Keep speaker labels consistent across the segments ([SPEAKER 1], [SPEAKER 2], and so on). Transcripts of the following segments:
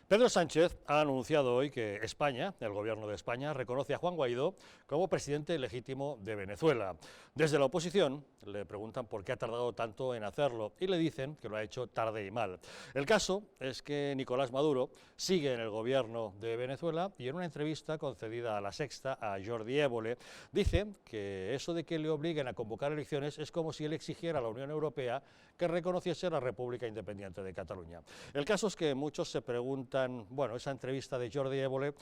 [SPEAKER 1] Pedro Sánchez ha anunciado hoy que España, el gobierno de España, reconoce a Juan Guaidó como presidente legítimo de Venezuela. Desde la oposición le preguntan por qué ha tardado tanto en hacerlo y le dicen que lo ha hecho tarde y mal. El caso es que Nicolás Maduro sigue en el gobierno de Venezuela y en una entrevista concedida a La Sexta a Jordi Évole dice que eso de que le obliguen a convocar elecciones es como si él exigiera a la Unión Europea que reconociese la República Independiente de Cataluña. El caso es que muchos se preguntan, bueno, esa entrevista de Jordi Évole,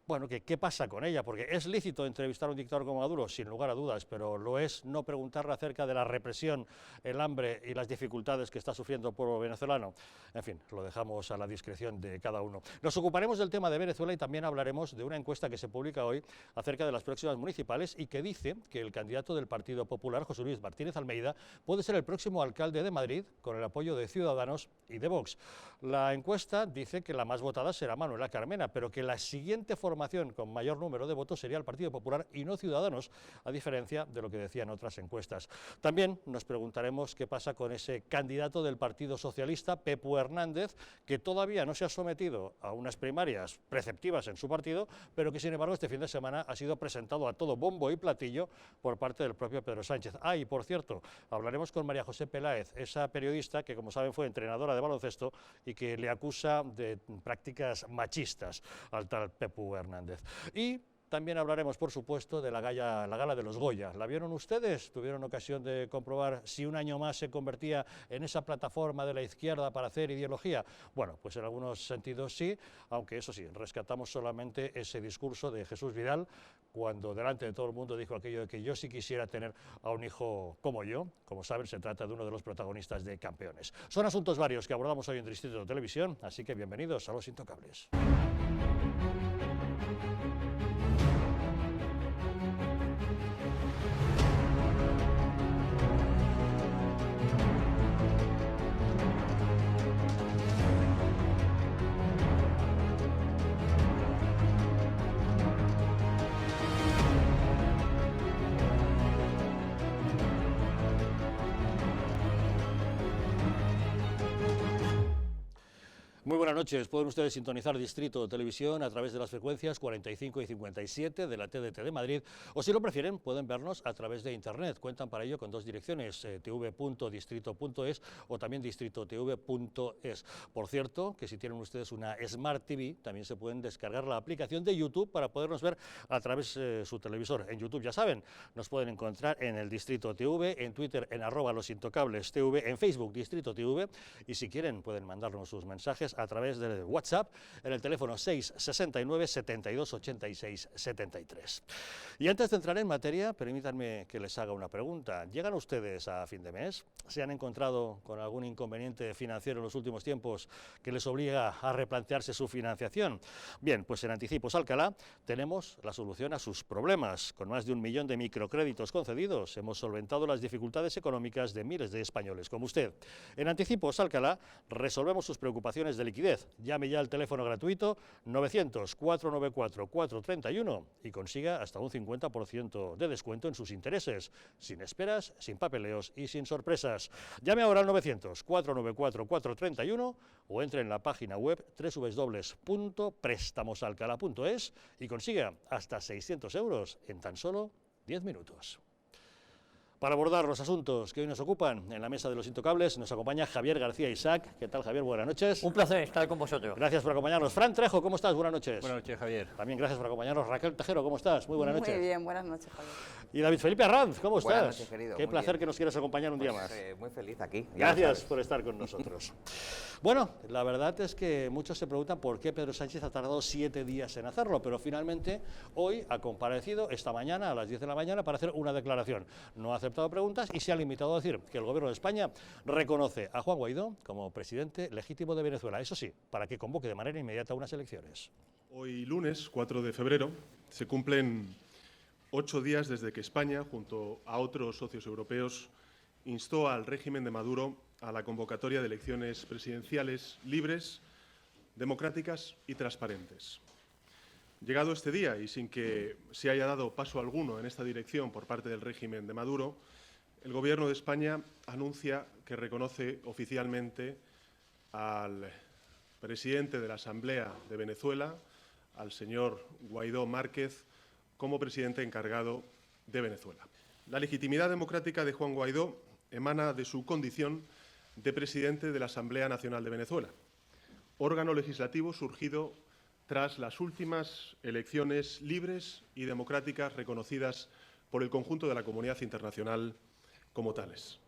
[SPEAKER 1] bueno, ¿qué pasa con ella? Porque es lícito entrevistar a un dictador como Maduro, sin lugar a dudas, pero lo es no preguntarle acerca de la represión, el hambre y las dificultades que está sufriendo el pueblo venezolano. En fin, lo dejamos a la discreción de cada uno. Nos ocuparemos del tema de Venezuela y también hablaremos de una encuesta que se publica hoy acerca de las próximas municipales y que dice que el candidato del Partido Popular, José Luis Martínez Almeida, puede ser el próximo alcalde de Madrid con el apoyo de Ciudadanos y de Vox. La encuesta dice que la más votada será Manuela Carmena, pero que la siguiente formación con mayor número de votos sería el Partido Popular y no Ciudadanos, a diferencia de lo que decían otras encuestas. También nos preguntaremos qué pasa con ese candidato del Partido Socialista, Pepu Hernández, que todavía no se ha sometido a unas primarias preceptivas en su partido, pero que sin embargo este fin de semana ha sido presentado a todo bombo y platillo por parte del propio Pedro Sánchez. Y por cierto, hablaremos con María José Peláez, esa periodista que, como saben, fue entrenadora de baloncesto y que le acusa de prácticas machistas al tal Pepu Hernández. Y también hablaremos, por supuesto, de la gala de los Goya. ¿La vieron ustedes? ¿Tuvieron ocasión de comprobar si un año más se convertía en esa plataforma de la izquierda para hacer ideología? Bueno, pues en algunos sentidos sí, aunque eso sí, rescatamos solamente ese discurso de Jesús Vidal, cuando delante de todo el mundo dijo aquello de que yo sí quisiera tener a un hijo como yo. Como saben, se trata de uno de los protagonistas de Campeones. Son asuntos varios que abordamos hoy en Distrito de Televisión, así que bienvenidos a Los Intocables. Muy buenas noches. Pueden ustedes sintonizar Distrito de Televisión a través de las frecuencias 45 y 57 de la TDT de Madrid, o si lo prefieren pueden vernos a través de Internet. Cuentan para ello con dos direcciones, tv.distrito.es o también distritotv.es. Por cierto, que si tienen ustedes una Smart TV, también se pueden descargar la aplicación de YouTube para podernos ver a través de su televisor. En YouTube, ya saben, nos pueden encontrar en el Distrito TV, en Twitter en @losintocablestv, en Facebook Distrito TV, y si quieren pueden mandarnos sus mensajes a través de WhatsApp en el teléfono 669 72 86 73. Y antes de entrar en materia, permítanme que les haga una pregunta. ¿Llegan ustedes a fin de mes? ¿Se han encontrado con algún inconveniente financiero en los últimos tiempos que les obliga a replantearse su financiación? Bien, pues en Anticipos Alcalá tenemos la solución a sus problemas. Con más de 1 millón de microcréditos concedidos, hemos solventado las dificultades económicas de miles de españoles como usted. En Anticipos Alcalá resolvemos sus preocupaciones de liquidez. Llame ya al teléfono gratuito 900-494-431 y consiga hasta un 50% de descuento en sus intereses, sin esperas, sin papeleos y sin sorpresas. Llame ahora al 900-494-431 o entre en la página web www.prestamosalcalá.es y consiga hasta 600 euros en tan solo 10 minutos. Para abordar los asuntos que hoy nos ocupan en la mesa de Los Intocables nos acompaña Javier García Isaac. ¿Qué tal, Javier? Buenas noches.
[SPEAKER 2] Un placer estar con vosotros.
[SPEAKER 1] Gracias por acompañarnos. Fran Trejo, ¿cómo estás? Buenas noches.
[SPEAKER 3] Buenas noches, Javier.
[SPEAKER 1] También gracias por acompañarnos. Raquel Tejero, ¿cómo estás? Muy buenas noches.
[SPEAKER 4] Muy bien, buenas noches, Javier.
[SPEAKER 1] Y David Felipe Arranz, ¿cómo estás?
[SPEAKER 3] Buenas noches, querido.
[SPEAKER 1] Qué
[SPEAKER 3] Muy
[SPEAKER 1] placer
[SPEAKER 3] bien.
[SPEAKER 1] que nos quieras acompañar un día más.
[SPEAKER 3] Muy feliz aquí.
[SPEAKER 1] Gracias por estar con nosotros. Bueno, la verdad es que muchos se preguntan por qué Pedro Sánchez ha tardado 7 días en hacerlo, pero finalmente hoy ha comparecido esta mañana a las 10 de la mañana para hacer una declaración. No ha aceptado preguntas y se ha limitado a decir que el gobierno de España reconoce a Juan Guaidó como presidente legítimo de Venezuela. Eso sí, para que convoque de manera inmediata unas elecciones.
[SPEAKER 5] Hoy lunes, 4 de febrero, se cumplen 8 días desde que España, junto a otros socios europeos, instó al régimen de Maduro a la convocatoria de elecciones presidenciales libres, democráticas y transparentes. Llegado este día y sin que se haya dado paso alguno en esta dirección por parte del régimen de Maduro, el Gobierno de España anuncia que reconoce oficialmente al presidente de la Asamblea de Venezuela, al señor Guaidó Márquez, como presidente encargado de Venezuela. La legitimidad democrática de Juan Guaidó emana de su condición de presidente de la Asamblea Nacional de Venezuela, órgano legislativo surgido tras las últimas elecciones libres y democráticas reconocidas por el conjunto de la comunidad internacional como tales.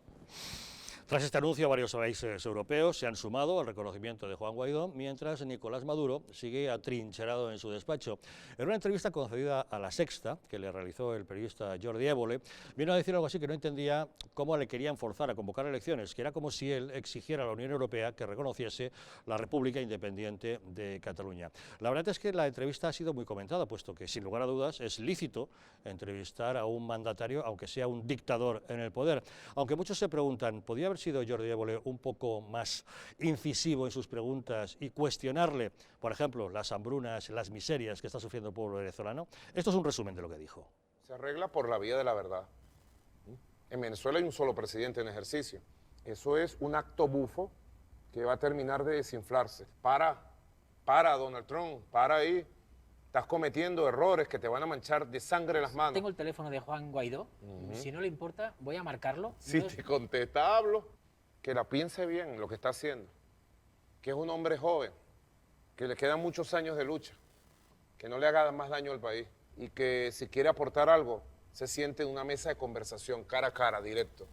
[SPEAKER 1] Tras este anuncio, varios países europeos se han sumado al reconocimiento de Juan Guaidó, mientras Nicolás Maduro sigue atrincherado en su despacho. En una entrevista concedida a La Sexta, que le realizó el periodista Jordi Évole, vino a decir algo así, que no entendía cómo le querían forzar a convocar elecciones, que era como si él exigiera a la Unión Europea que reconociese la República Independiente de Cataluña. La verdad es que la entrevista ha sido muy comentada, puesto que, sin lugar a dudas, es lícito entrevistar a un mandatario, aunque sea un dictador en el poder. Aunque muchos se preguntan, ¿podría haber sido Jordi Évole un poco más incisivo en sus preguntas y cuestionarle, por ejemplo, las hambrunas, las miserias que está sufriendo el pueblo venezolano? Esto es un resumen de lo que dijo.
[SPEAKER 2] Se arregla por la vía de la verdad. En Venezuela hay un solo presidente en ejercicio. Eso es un acto bufo que va a terminar de desinflarse. Para, Donald Trump, para ahí. Estás cometiendo errores que te van a manchar de sangre las manos.
[SPEAKER 3] Tengo el teléfono de Juan Guaidó. Si no le importa, voy a marcarlo.
[SPEAKER 2] Si te contesta, hablo. Que la piense bien lo que está haciendo. Que es un hombre joven, que le quedan muchos años de lucha, que no le haga más daño al país y que si quiere aportar algo, se siente en una mesa de conversación, cara a cara, directo.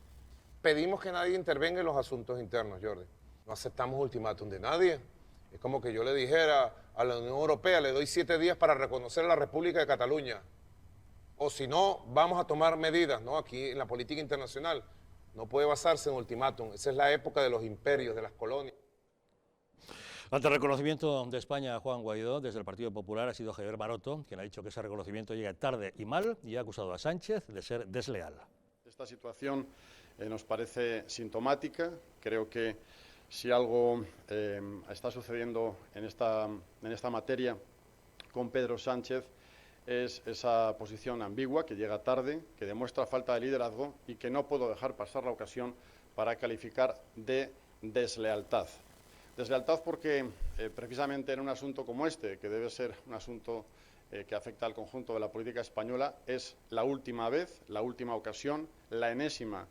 [SPEAKER 2] Pedimos que nadie intervenga en los asuntos internos, Jordi. No aceptamos ultimátum de nadie. Es como que yo le dijera a la Unión Europea, le doy 7 días para reconocer a la República de Cataluña. O si no, vamos a tomar medidas, ¿no? Aquí en la política internacional no puede basarse en ultimátum. Esa es la época de los imperios, de las colonias.
[SPEAKER 1] Ante el reconocimiento de España a Juan Guaidó, desde el Partido Popular ha sido Javier Maroto quien ha dicho que ese reconocimiento llega tarde y mal y ha acusado a Sánchez de ser desleal.
[SPEAKER 4] Esta situación nos parece sintomática. Creo que si algo está sucediendo en esta materia con Pedro Sánchez es esa posición ambigua, que llega tarde, que demuestra falta de liderazgo y que no puedo dejar pasar la ocasión para calificar de deslealtad. Deslealtad porque precisamente en un asunto como este, que debe ser un asunto que afecta al conjunto de la política española, es la última vez, la última ocasión, la enésima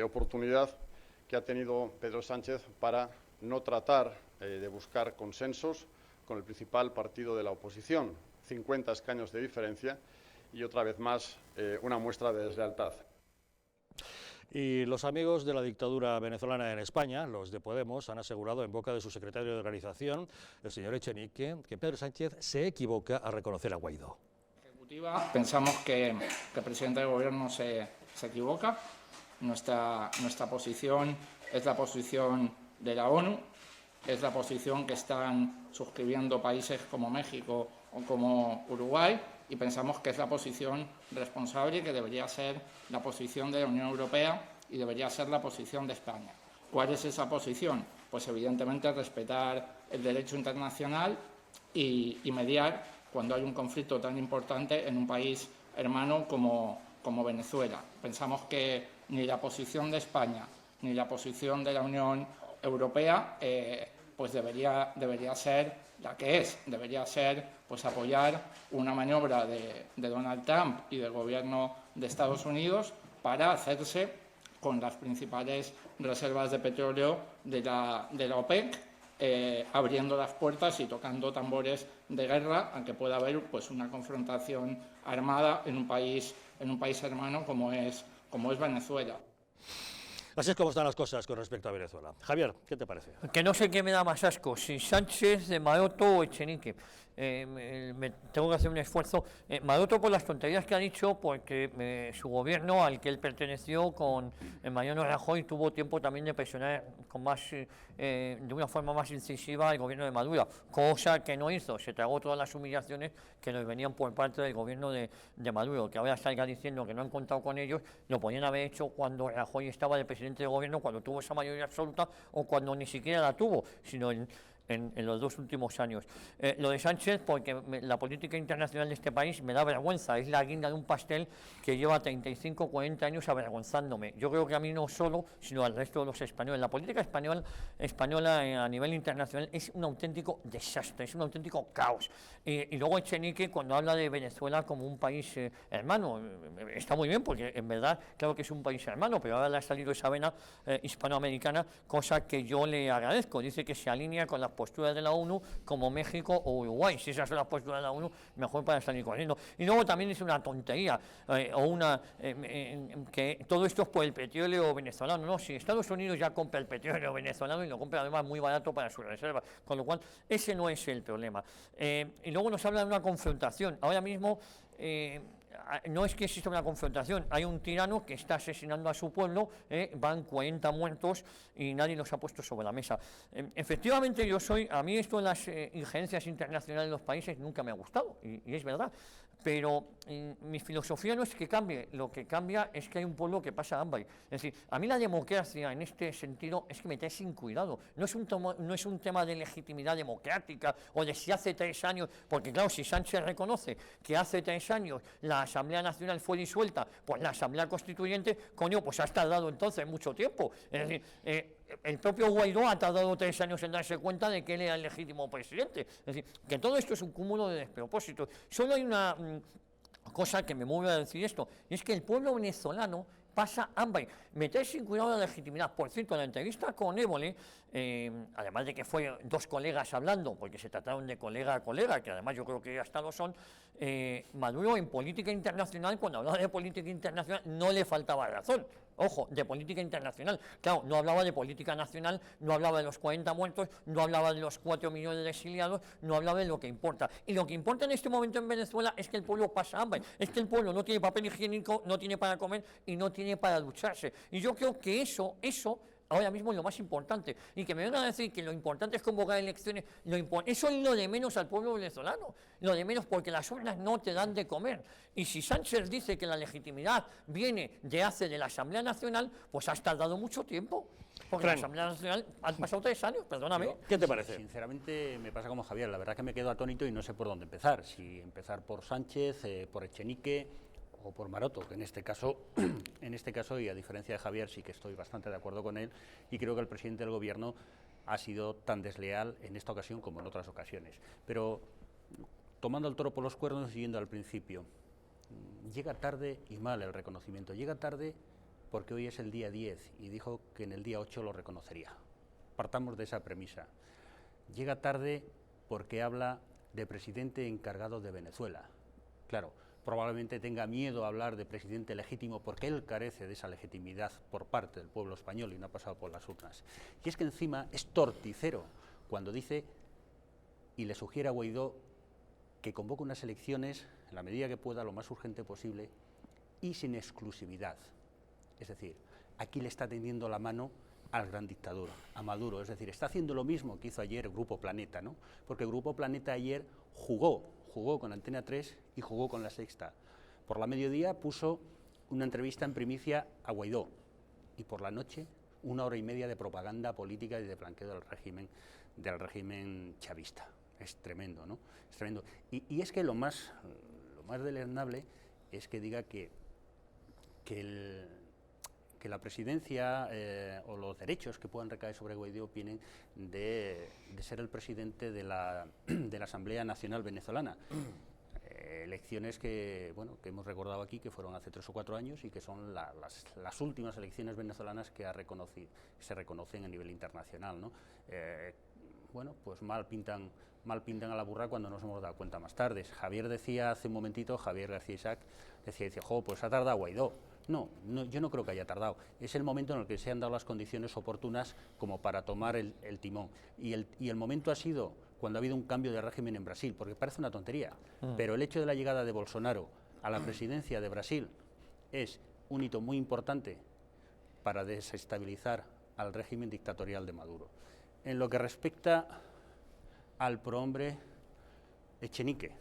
[SPEAKER 4] oportunidad que ha tenido Pedro Sánchez para no tratar de buscar consensos con el principal partido de la oposición, 50 escaños de diferencia y otra vez más una muestra de deslealtad.
[SPEAKER 1] Y los amigos de la dictadura venezolana en España, los de Podemos, han asegurado en boca de su secretario de organización, el señor Echenique, que Pedro Sánchez se equivoca al reconocer a Guaidó.
[SPEAKER 6] Pensamos que el presidente del gobierno se equivoca. Nuestra posición es la posición de la ONU, es la posición que están suscribiendo países como México o como Uruguay, y pensamos que es la posición responsable y que debería ser la posición de la Unión Europea y debería ser la posición de España. ¿Cuál es esa posición? Pues evidentemente respetar el derecho internacional y mediar cuando hay un conflicto tan importante en un país hermano como Venezuela. Pensamos que ni la posición de España ni la posición de la Unión Europea pues debería ser la que es. Debería ser pues apoyar una maniobra de Donald Trump y del gobierno de Estados Unidos para hacerse con las principales reservas de petróleo de la OPEC, abriendo las puertas y tocando tambores de guerra, aunque pueda haber pues una confrontación armada en un país hermano como es Venezuela.
[SPEAKER 1] Así es como están las cosas con respecto a Venezuela. Javier, ¿qué te parece?
[SPEAKER 7] Que no sé qué me da más asco, si Sánchez, de Maroto o Echenique. Me tengo que hacer un esfuerzo. Maroto por las tonterías que ha dicho, porque su gobierno al que él perteneció con Mariano Rajoy tuvo tiempo también de presionar de una forma más incisiva al gobierno de Maduro, cosa que no hizo. Se tragó todas las humillaciones que nos venían por parte del gobierno de Maduro, que ahora salga diciendo que no han contado con ellos. Lo podían haber hecho cuando Rajoy estaba de presidente del gobierno, cuando tuvo esa mayoría absoluta o cuando ni siquiera la tuvo, sino en los 2 últimos años. Lo de Sánchez, porque la política internacional de este país me da vergüenza, es la guinda de un pastel que lleva 35, 40 años avergonzándome. Yo creo que a mí no solo, sino al resto de los españoles. La política española a nivel internacional es un auténtico desastre, es un auténtico caos. Y luego Echenique, cuando habla de Venezuela como un país hermano, está muy bien, porque en verdad, claro que es un país hermano, pero ahora le ha salido esa vena hispanoamericana, cosa que yo le agradezco. Dice que se alinea con las posturas de la ONU como México o Uruguay. Si esas son las posturas de la ONU, mejor para salir corriendo. Y luego también es una tontería, que todo esto es por el petróleo venezolano. No, si Estados Unidos ya compra el petróleo venezolano y lo compra además muy barato para sus reservas, con lo cual ese no es el problema. Y luego nos habla de una confrontación. Ahora mismo no es que exista una confrontación, hay un tirano que está asesinando a su pueblo, van 40 muertos y nadie los ha puesto sobre la mesa. Efectivamente, a mí esto de las injerencias internacionales de los países nunca me ha gustado, y es verdad. Pero mi filosofía no es que cambie, lo que cambia es que hay un pueblo que pasa hambre. Es decir, a mí la democracia en este sentido es que me trae sin cuidado. No es un tema de legitimidad democrática o de si hace 3 años, porque claro, si Sánchez reconoce que hace 3 años la Asamblea Nacional fue disuelta, pues la Asamblea Constituyente, coño, pues ha tardado entonces mucho tiempo. Es decir, el propio Guaidó ha tardado 3 años en darse cuenta de que él era el legítimo presidente. Es decir, que todo esto es un cúmulo de despropósitos. Solo hay una cosa que me mueve a decir esto, y es que el pueblo venezolano pasa hambre. Meter sin cuidado la legitimidad. Por cierto, en la entrevista con Évole, además de que fue 2 colegas hablando, porque se trataron de colega a colega, que además yo creo que hasta lo son, Maduro en política internacional, cuando hablaba de política internacional, no le faltaba razón. Ojo, de política internacional. Claro, no hablaba de política nacional, no hablaba de los 40 muertos, no hablaba de los 4 millones de exiliados, no hablaba de lo que importa. Y lo que importa en este momento en Venezuela es que el pueblo pasa hambre, es que el pueblo no tiene papel higiénico, no tiene para comer y no tiene para ducharse. Y yo creo que eso ahora mismo es lo más importante. Y que me vengan a decir que lo importante es convocar elecciones, eso es lo de menos al pueblo venezolano, lo de menos, porque las urnas no te dan de comer. Y si Sánchez dice que la legitimidad viene de la Asamblea Nacional, pues has tardado mucho tiempo. Porque
[SPEAKER 1] Fran.
[SPEAKER 7] la Asamblea Nacional han pasado 3 años, perdóname.
[SPEAKER 1] ¿Qué te parece?
[SPEAKER 8] Sinceramente me pasa como Javier, la verdad que me quedo atónito y no sé por dónde empezar. Si empezar por Sánchez, por Echenique o por Maroto, que en este caso, y a diferencia de Javier, sí que estoy bastante de acuerdo con él, y creo que el presidente del gobierno ha sido tan desleal en esta ocasión como en otras ocasiones. Pero tomando el toro por los cuernos y yendo al principio, llega tarde y mal el reconocimiento. Llega tarde porque hoy es el día 10 y dijo que en el día 8 lo reconocería. Partamos de esa premisa. Llega tarde porque habla de presidente encargado de Venezuela. Claro, probablemente tenga miedo a hablar de presidente legítimo porque él carece de esa legitimidad por parte del pueblo español y no ha pasado por las urnas. Y es que encima es torticero cuando dice y le sugiere a Guaidó que convoque unas elecciones en la medida que pueda, lo más urgente posible y sin exclusividad. Es decir, aquí le está tendiendo la mano al gran dictador, a Maduro. Es decir, está haciendo lo mismo que hizo ayer Grupo Planeta, ¿no? Porque el Grupo Planeta ayer jugó con Antena 3 y jugó con La Sexta. Por la mediodía puso una entrevista en primicia a Guaidó y por la noche 1 hora y media de propaganda política y de blanqueo del régimen chavista. Es tremendo, ¿no? Es tremendo. Y es que lo más deleznable es que diga que la presidencia o los derechos que puedan recaer sobre Guaidó vienen de ser el presidente de la Asamblea Nacional Venezolana. Elecciones que hemos recordado aquí, que fueron hace 3 o 4 años y que son las últimas elecciones venezolanas que se reconocen a nivel internacional, ¿no? Pues mal pintan a la burra cuando nos hemos dado cuenta más tarde. Javier decía hace un momentito, Javier García Isaac, decía, pues ha tardado Guaidó. No, yo no creo que haya tardado. Es el momento en el que se han dado las condiciones oportunas como para tomar el timón. Y el momento ha sido cuando ha habido un cambio de régimen en Brasil, porque parece una tontería, pero el hecho de la llegada de Bolsonaro a la presidencia de Brasil es un hito muy importante para desestabilizar al régimen dictatorial de Maduro. En lo que respecta al prohombre Echenique,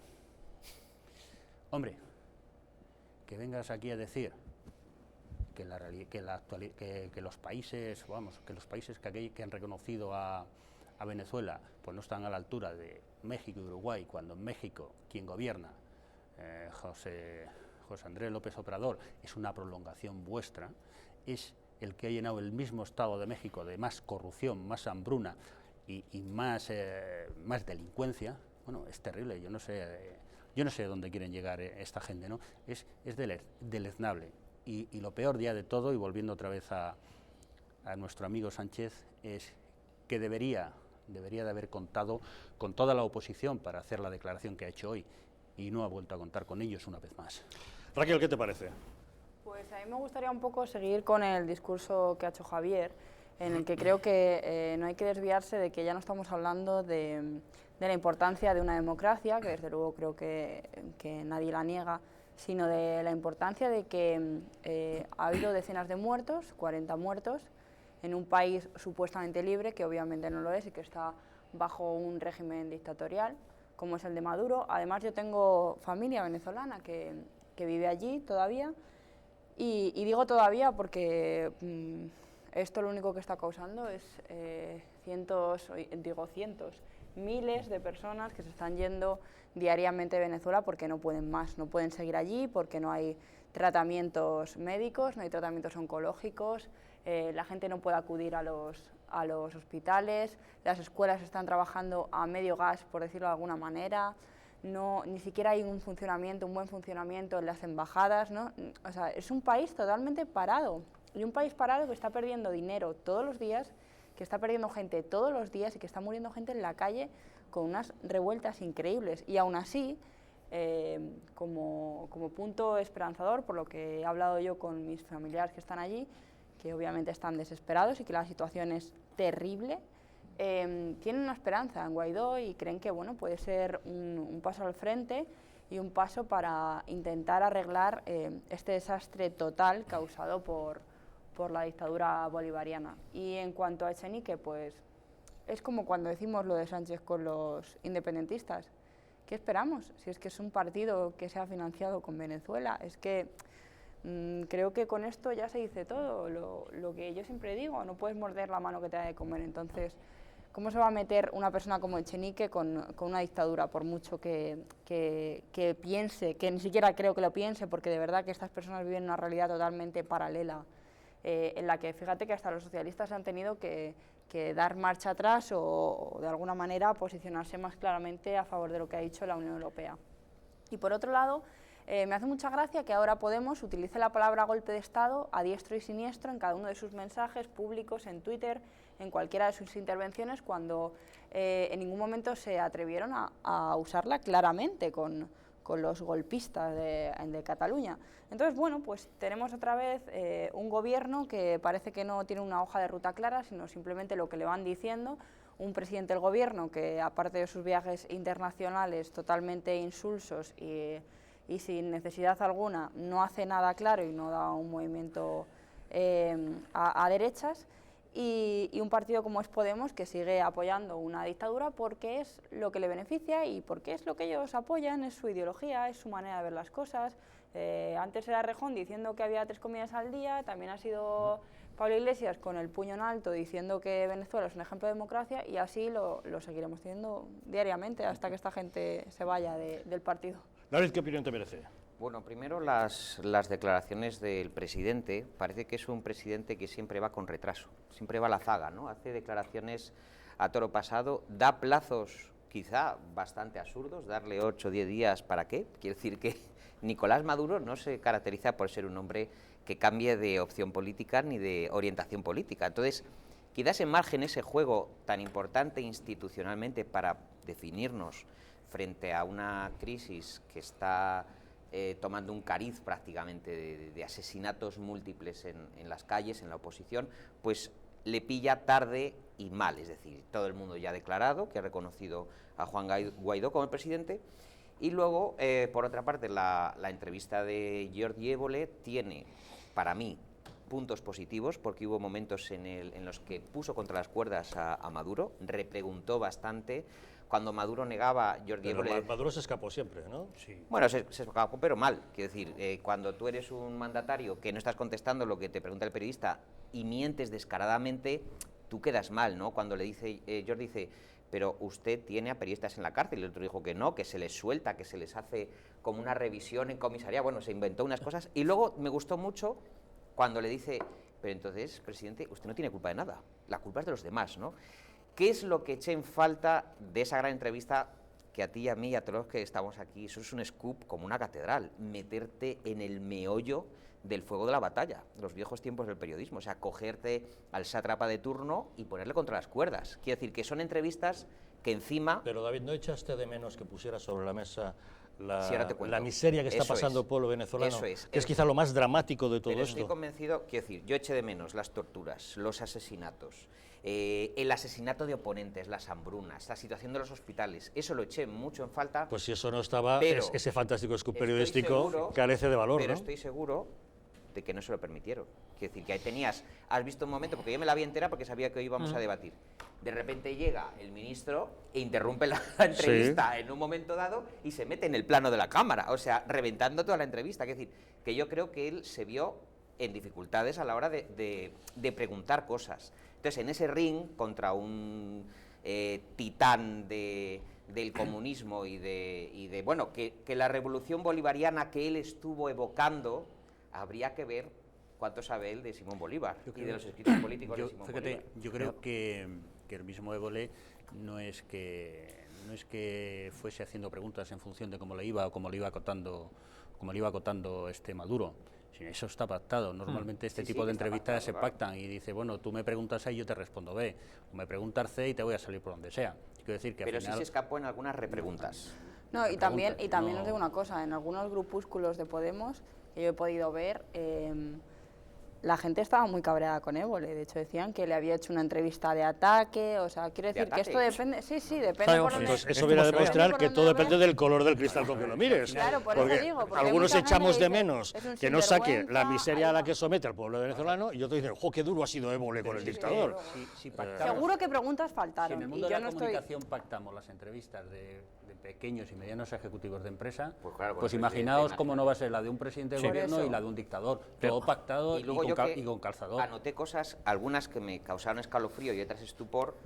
[SPEAKER 8] hombre, que vengas aquí a decir que los países que han reconocido a a Venezuela pues no están a la altura de México y Uruguay, cuando en México quien gobierna, José Andrés López Obrador, es una prolongación vuestra, es el que ha llenado el mismo Estado de México de más corrupción, más hambruna y más delincuencia. Bueno, es terrible, yo no sé dónde quieren llegar esta gente, ¿no? Es deleznable. Y lo peor ya de todo, y volviendo otra vez a nuestro amigo Sánchez, es que debería de haber contado con toda la oposición para hacer la declaración que ha hecho hoy, y no ha vuelto a contar con ellos una vez más.
[SPEAKER 1] Raquel, ¿qué te parece?
[SPEAKER 9] Pues a mí me gustaría un poco seguir con el discurso que ha hecho Javier, en el que creo que no hay que desviarse de que ya no estamos hablando de la importancia de una democracia, que desde luego creo que nadie la niega, sino de la importancia de que ha habido decenas de muertos, 40 muertos, en un país supuestamente libre, que obviamente no lo es y que está bajo un régimen dictatorial, como es el de Maduro. Además, yo tengo familia venezolana que vive allí todavía, y digo todavía porque esto lo único que está causando es miles de personas que se están yendo diariamente de Venezuela porque no pueden más, no pueden seguir allí, porque no hay tratamientos médicos, no hay tratamientos oncológicos, la gente no puede acudir a los hospitales, las escuelas están trabajando a medio gas, por decirlo de alguna manera, ni siquiera hay un buen funcionamiento en las embajadas, ¿no? O sea, es un país totalmente parado, y un país parado que está perdiendo dinero todos los días, que está perdiendo gente todos los días y que está muriendo gente en la calle con unas revueltas increíbles. Y aún así, como punto esperanzador, por lo que he hablado yo con mis familiares que están allí, que obviamente están desesperados y que la situación es terrible, tienen una esperanza en Guaidó y creen que bueno, puede ser un paso al frente y un paso para intentar arreglar este desastre total causado por la dictadura bolivariana. Y en cuanto a Echenique, pues es como cuando decimos lo de Sánchez con los independentistas. ¿Qué esperamos? Si es que es un partido que se ha financiado con Venezuela, es que creo que con esto ya se dice todo, lo que yo siempre digo, no puedes morder la mano que te da de comer. Entonces, ¿cómo se va a meter una persona como Echenique con una dictadura, por mucho que piense, que ni siquiera creo que lo piense, porque de verdad que estas personas viven una realidad totalmente paralela, en la que fíjate que hasta los socialistas han tenido que dar marcha atrás o de alguna manera posicionarse más claramente a favor de lo que ha dicho la Unión Europea. Y por otro lado, me hace mucha gracia que ahora Podemos utilice la palabra golpe de Estado a diestro y siniestro en cada uno de sus mensajes públicos, en Twitter, en cualquiera de sus intervenciones, cuando en ningún momento se atrevieron a usarla claramente con los golpistas de Cataluña. Entonces, bueno, pues tenemos otra vez un gobierno que parece que no tiene una hoja de ruta clara, sino simplemente lo que le van diciendo, un presidente del gobierno que, aparte de sus viajes internacionales totalmente insulsos y sin necesidad alguna, no hace nada claro y no da un movimiento a derechas, y un partido como es Podemos, que sigue apoyando una dictadura porque es lo que le beneficia y porque es lo que ellos apoyan, es su ideología, es su manera de ver las cosas. Antes era Rejón diciendo que había 3 comidas al día, también ha sido Pablo Iglesias con el puño en alto diciendo que Venezuela es un ejemplo de democracia, y así lo seguiremos teniendo diariamente hasta que esta gente se vaya del partido.
[SPEAKER 1] David, ¿qué opinión te merece?
[SPEAKER 10] Bueno, primero las declaraciones del presidente. Parece que es un presidente que siempre va con retraso, siempre va a la zaga, ¿no? Hace declaraciones a toro pasado, da plazos quizá bastante absurdos, darle 8 o 10 días, ¿para qué? Quiere decir que Nicolás Maduro no se caracteriza por ser un hombre que cambie de opción política ni de orientación política. Entonces, quizás en margen ese juego tan importante institucionalmente para definirnos frente a una crisis que está tomando un cariz prácticamente de asesinatos múltiples en las calles, en la oposición, pues le pilla tarde y mal. Es decir, todo el mundo ya ha declarado que ha reconocido a Juan Guaidó como el presidente, y luego, por otra parte, la entrevista de Jordi Évole tiene, para mí, puntos positivos, porque hubo momentos en los que puso contra las cuerdas a Maduro, repreguntó bastante. Cuando Maduro negaba, Jordi Évole...
[SPEAKER 1] Maduro se escapó siempre, ¿no?
[SPEAKER 10] Sí. Bueno, se escapó, pero mal. Quiero decir, cuando tú eres un mandatario que no estás contestando lo que te pregunta el periodista y mientes descaradamente, tú quedas mal, ¿no? Cuando le dice, George dice, pero usted tiene a periodistas en la cárcel, y el otro dijo que no, que se les suelta, que se les hace como una revisión en comisaría, bueno, se inventó unas cosas, y luego me gustó mucho cuando le dice, pero entonces, presidente, usted no tiene culpa de nada, la culpa es de los demás, ¿no? ¿Qué es lo que eché en falta de esa gran entrevista que a ti y a mí y a todos los que estamos aquí, eso es un scoop como una catedral, meterte en el meollo del fuego de la batalla, los viejos tiempos del periodismo, o sea, cogerte al sátrapa de turno y ponerle contra las cuerdas. Quiero decir que son entrevistas que encima...
[SPEAKER 1] Pero David, ¿no echaste de menos que pusiera sobre la mesa
[SPEAKER 10] Sí, ahora te cuento.
[SPEAKER 1] la miseria que está
[SPEAKER 10] Eso
[SPEAKER 1] pasando
[SPEAKER 10] es.
[SPEAKER 1] el pueblo venezolano?
[SPEAKER 10] Eso es.
[SPEAKER 1] Que es quizá lo más dramático de todo
[SPEAKER 10] Pero
[SPEAKER 1] esto.
[SPEAKER 10] estoy convencido, quiero decir, yo eché de menos las torturas, los asesinatos, el asesinato de oponentes, las hambrunas, la situación de los hospitales, eso lo eché mucho en falta.
[SPEAKER 1] Pues si eso no estaba,
[SPEAKER 10] pero
[SPEAKER 1] ese fantástico scoop
[SPEAKER 10] estoy
[SPEAKER 1] periodístico
[SPEAKER 10] seguro,
[SPEAKER 1] carece de valor,
[SPEAKER 10] pero
[SPEAKER 1] ¿no?
[SPEAKER 10] estoy seguro de que no se lo permitieron. Quiero decir, que ahí tenías, has visto un momento, porque yo me la vi entera porque sabía que hoy íbamos a debatir. De repente llega el ministro e interrumpe la entrevista en un momento dado y se mete en el plano de la cámara, o sea, reventando toda la entrevista. Quiero decir, que yo creo que él se vio en dificultades a la hora de preguntar cosas. Entonces, en ese ring contra un titán del comunismo y de bueno, que la revolución bolivariana que él estuvo evocando, habría que ver cuánto sabe él de Simón Bolívar y de los escritos políticos de Simón Bolívar.
[SPEAKER 8] Yo creo que el mismo Évole no es que fuese haciendo preguntas en función de cómo le iba o cómo le iba acotando Maduro. Sino eso está pactado. Normalmente este tipo de entrevistas se pactan y dice, bueno, tú me preguntas A y yo te respondo B, o me preguntas C y te voy a salir por donde sea. Quiero decir que
[SPEAKER 10] pero
[SPEAKER 8] al final...
[SPEAKER 10] sí se escapó en algunas repreguntas.
[SPEAKER 9] No, y también os digo una cosa, en algunos grupúsculos de Podemos que yo he podido ver, la gente estaba muy cabreada con Évole. De hecho, decían que le había hecho una entrevista de ataque. O sea, quiero decir que esto depende. Sí, depende por dónde.
[SPEAKER 1] Entonces, eso viene a demostrar que todo depende del color del cristal con que lo mires.
[SPEAKER 9] Claro, por
[SPEAKER 1] porque
[SPEAKER 9] eso digo. Porque
[SPEAKER 1] algunos
[SPEAKER 9] mucha gente
[SPEAKER 1] echamos de
[SPEAKER 9] dice,
[SPEAKER 1] menos
[SPEAKER 9] es un
[SPEAKER 1] que no saque la
[SPEAKER 9] sinvergüenza,
[SPEAKER 1] miseria a la que somete al pueblo venezolano, y otros dicen, ¡jo, qué duro ha sido Évole con el dictador!
[SPEAKER 9] Seguro que preguntas
[SPEAKER 8] Si
[SPEAKER 9] faltaron.
[SPEAKER 8] en el mundo
[SPEAKER 9] y
[SPEAKER 8] de
[SPEAKER 9] yo
[SPEAKER 8] la
[SPEAKER 9] no estoy...
[SPEAKER 8] comunicación pactamos las entrevistas de pequeños y medianos ejecutivos de empresa,
[SPEAKER 10] Pues claro,
[SPEAKER 8] pues imaginaos cómo no va a ser la de un presidente de gobierno y la de un dictador. Todo pactado
[SPEAKER 10] Y luego
[SPEAKER 8] y con calzador.
[SPEAKER 10] Anoté cosas, algunas que me causaron escalofrío y otras estupor.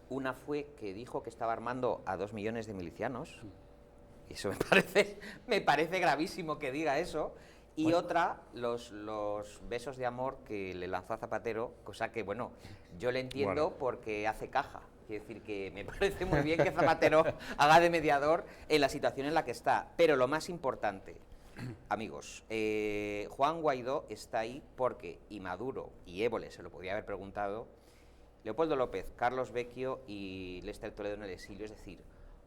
[SPEAKER 10] Una fue que dijo que estaba armando a 2 millones de milicianos. Y eso me parece gravísimo que diga eso. Y otra, los besos de amor que le lanzó a Zapatero, cosa que, bueno, yo le entiendo porque hace caja. Quiero decir que me parece muy bien que Zapatero haga de mediador en la situación en la que está. Pero lo más importante, amigos, Juan Guaidó está ahí porque, y Maduro y Évole se lo podía haber preguntado, Leopoldo López, Carlos Vecchio y Lester Toledo en el exilio, es decir,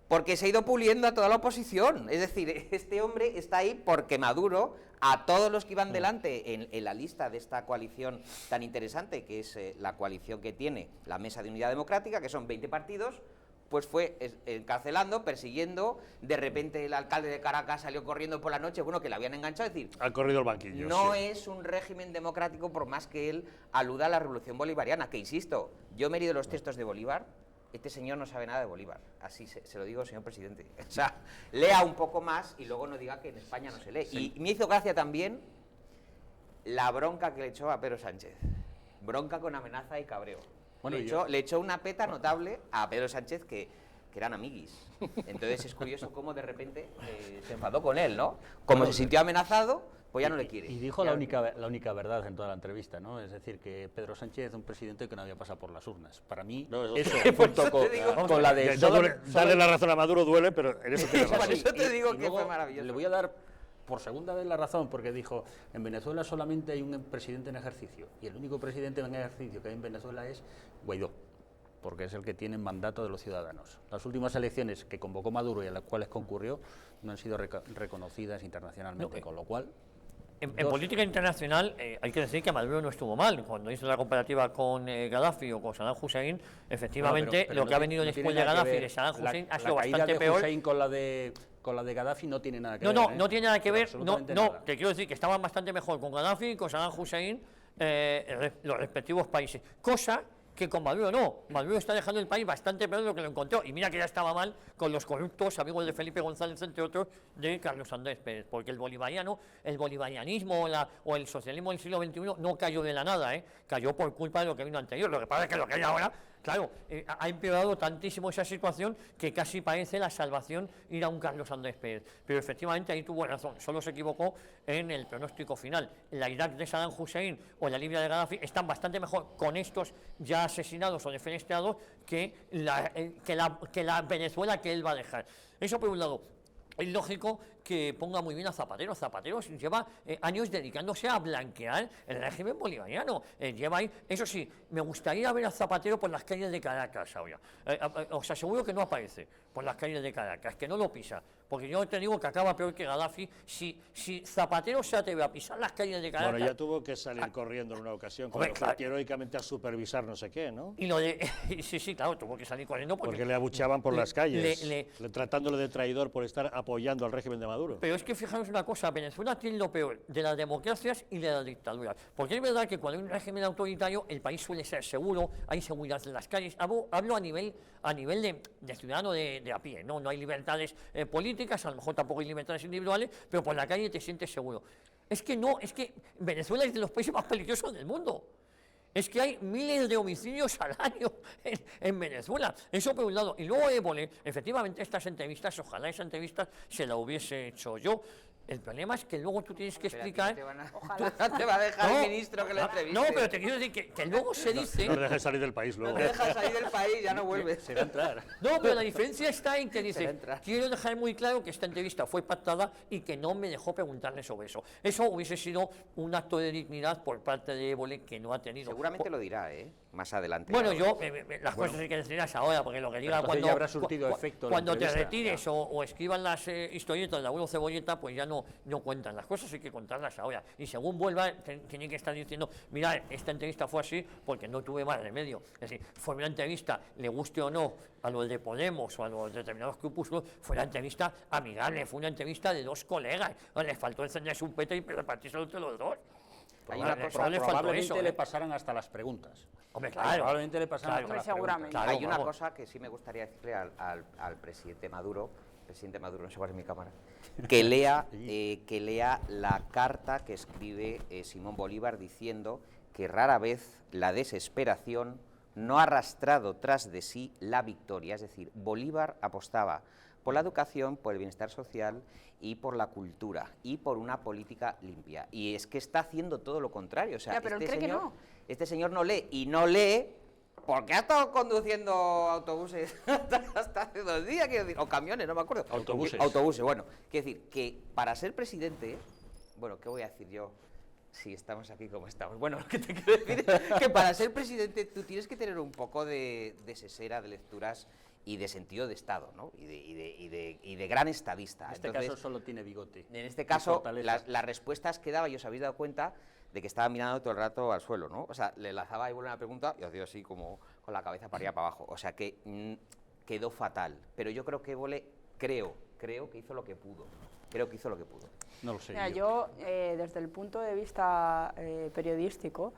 [SPEAKER 10] porque se ha ido puliendo a toda la oposición. Es decir, este hombre está ahí porque Maduro, a todos los que iban delante en la lista de esta coalición tan interesante, que es la coalición que tiene la Mesa de Unidad Democrática, que son 20 partidos, pues fue encarcelando, persiguiendo. De repente el alcalde de Caracas salió corriendo por la noche, bueno, que le habían enganchado. Es decir,
[SPEAKER 1] Han corrido el banquillo.
[SPEAKER 10] no es un régimen democrático por más que él aluda a la revolución bolivariana, que insisto, yo me he leído los textos de Bolívar. Este señor no sabe nada de Bolívar, así se lo digo, señor presidente. O sea, lea un poco más y luego no diga que en España no se lee. Y me hizo gracia también la bronca que le echó a Pedro Sánchez. Bronca con amenaza y cabreo.
[SPEAKER 8] Bueno,
[SPEAKER 10] le echó una peta notable a Pedro Sánchez que eran amiguis. Entonces es curioso cómo de repente se enfadó con él, ¿no? Como se sintió amenazado, pues ya no le quiere.
[SPEAKER 8] Y dijo la única verdad en toda la entrevista, ¿no? Es decir, que Pedro Sánchez es un presidente que no había pasado por las urnas. Para mí, eso junto con la de...
[SPEAKER 1] Darle la razón a Maduro duele, pero en eso tiene razón.
[SPEAKER 10] Por eso te digo
[SPEAKER 8] y
[SPEAKER 10] que
[SPEAKER 8] luego
[SPEAKER 10] fue maravilloso.
[SPEAKER 8] Le voy a dar por segunda vez la razón, porque dijo, en Venezuela solamente hay un presidente en ejercicio, y el único presidente en ejercicio que hay en Venezuela es Guaidó, porque es el que tiene mandato de los ciudadanos. Las últimas elecciones que convocó Maduro y a las cuales concurrió no han sido reconocidas internacionalmente, con lo cual...
[SPEAKER 7] En política internacional hay que decir que Maduro no estuvo mal. Cuando hizo la comparativa con Gaddafi o con Saddam Hussein, efectivamente
[SPEAKER 8] pero
[SPEAKER 7] lo que ha venido después de Gaddafi y de Saddam Hussein ha sido bastante peor.
[SPEAKER 8] La caída de Hussein con la de Gaddafi no tiene nada que ver.
[SPEAKER 7] No tiene nada que ver.
[SPEAKER 8] Absolutamente
[SPEAKER 7] No,
[SPEAKER 8] nada.
[SPEAKER 7] te quiero decir que estaban bastante mejor con Gaddafi y con Saddam Hussein los respectivos países. Cosa que con Maduro no. Maduro está dejando el país bastante peor de lo que lo encontró. Y mira que ya estaba mal con los corruptos amigos de Felipe González, entre otros, de Carlos Andrés Pérez. Porque el bolivarianismo o el socialismo del siglo XXI no cayó de la nada, cayó por culpa de lo que vino anterior. Lo que pasa es que lo que hay ahora, claro, ha empeorado tantísimo esa situación que casi parece la salvación ir a un Carlos Andrés Pérez. Pero efectivamente ahí tuvo razón, solo se equivocó en el pronóstico final. La Irak de Saddam Hussein o la Libia de Gaddafi están bastante mejor con estos ya asesinados o defenestrados que la Venezuela que él va a dejar. Eso por un lado. Es lógico que ponga muy bien a Zapatero. Zapatero lleva años dedicándose a blanquear el régimen bolivariano. Lleva ahí, eso sí, me gustaría ver a Zapatero por las calles de Caracas ahora. Os aseguro que no aparece por las calles de Caracas, que no lo pisa. Porque yo te digo que acaba peor que Gaddafi. Si Zapatero se atreve a pisar las calles de Caracas...
[SPEAKER 1] Bueno, ya tuvo que salir corriendo en una ocasión, cuando fue heroicamente a supervisar no sé qué, ¿no?
[SPEAKER 7] Y sí, claro, tuvo que salir corriendo
[SPEAKER 1] porque le abucheaban por las calles, tratándole de traidor por estar apoyando al régimen de Maduro.
[SPEAKER 7] Pero es que fijaros una cosa, Venezuela tiene lo peor de las democracias y de las dictaduras. Porque es verdad que cuando hay un régimen autoritario, el país suele ser seguro, hay seguridad en las calles. Hablo a nivel de ciudadano de a pie, no hay libertades políticas, a lo mejor tampoco hay libertades individuales, pero por la calle te sientes seguro. Es que Venezuela es de los países más peligrosos del mundo. Es que hay miles de homicidios al año en Venezuela. Eso por un lado. Y luego Évole, efectivamente, estas entrevistas, ojalá esa entrevista se la hubiese hecho yo. El problema es que luego tú tienes que explicar...
[SPEAKER 10] Ojalá te va a dejar el ministro que lo entreviste.
[SPEAKER 7] No, pero te quiero decir que luego se dice...
[SPEAKER 1] No dejes salir del país luego.
[SPEAKER 10] No te dejas salir del país, ya no vuelves.
[SPEAKER 8] Se va a entrar.
[SPEAKER 7] No, pero la diferencia está en que dice, quiero dejar muy claro que esta entrevista fue pactada y que no me dejó preguntarle sobre eso. Eso hubiese sido un acto de dignidad por parte de Évole que no ha tenido.
[SPEAKER 10] Seguramente lo dirá, más adelante.
[SPEAKER 7] Bueno, las cosas hay que decirlas ahora, porque lo que diga cuando te retires o escriban las historietas de Abuelo Cebolleta, pues ya no cuentan. Las cosas hay que contarlas ahora. Y según vuelva, tiene que estar diciendo, mira, esta entrevista fue así porque no tuve más remedio. Es decir, fue una entrevista, le guste o no, a los de Podemos o a los determinados grupúsculos, fue una entrevista amigable, fue una entrevista de dos colegas. Les faltó encenderse un pete y repartirse entre los dos.
[SPEAKER 8] Probablemente le pasaran hasta las preguntas.
[SPEAKER 7] Hombre, claro.
[SPEAKER 8] Probablemente le pasaran hasta las
[SPEAKER 9] seguramente.
[SPEAKER 8] preguntas.
[SPEAKER 10] Hay una cosa que sí me gustaría decirle al presidente Maduro, no sé cuál es mi cámara, que lea la carta que escribe Simón Bolívar diciendo que rara vez la desesperación no ha arrastrado tras de sí la victoria. Es decir, Bolívar apostaba por la educación, por el bienestar social y por la cultura y por una política limpia. Y es que está haciendo todo lo contrario. O sea,
[SPEAKER 9] pero
[SPEAKER 10] este señor no lee, y no lee porque ha estado conduciendo autobuses hasta hace 2 días, quiero decir, o camiones, no me acuerdo. Autobuses, bueno. Quiero decir, que para ser presidente, bueno, ¿qué voy a decir yo? Si estamos aquí como estamos. Bueno, lo que te quiero decir es que para ser presidente tú tienes que tener un poco de sesera, de lecturas y de sentido de Estado, ¿no? Y de gran estadista.
[SPEAKER 8] En este caso solo tiene bigote.
[SPEAKER 10] En este caso, las respuestas que daba, y os habéis dado cuenta de que estaba mirando todo el rato al suelo, ¿no? O sea, le lanzaba a Évole una pregunta y hacía así como con la cabeza para arriba para abajo. O sea, que quedó fatal. Pero yo creo que Évole, creo que hizo lo que pudo.
[SPEAKER 8] No lo sé.
[SPEAKER 9] Mira, yo desde el punto de vista periodístico,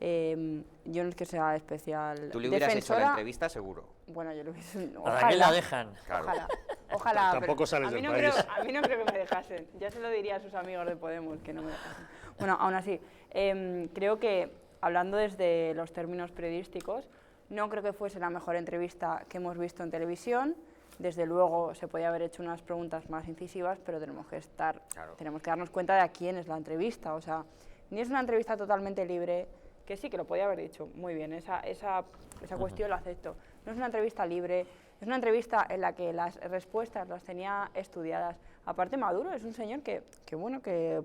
[SPEAKER 9] yo no es que sea especial.
[SPEAKER 10] Tú le hubieras hecho la entrevista, seguro.
[SPEAKER 9] Bueno, yo lo hubiese.
[SPEAKER 7] ¿Para qué la dejan?
[SPEAKER 10] Claro.
[SPEAKER 9] Ojalá.
[SPEAKER 1] Tampoco sales del país.
[SPEAKER 9] A mí no creo que me dejasen. Ya se lo diría a sus amigos de Podemos que no me dejasen. Bueno, aún así, creo que, hablando desde los términos periodísticos, no creo que fuese la mejor entrevista que hemos visto en televisión. Desde luego se podía haber hecho unas preguntas más incisivas, pero tenemos que darnos cuenta de a quién es la entrevista. O sea, ni es una entrevista totalmente libre, que sí, que lo podía haber dicho, muy bien, esa cuestión la acepto. No es una entrevista libre, es una entrevista en la que las respuestas las tenía estudiadas. Aparte, Maduro es un señor que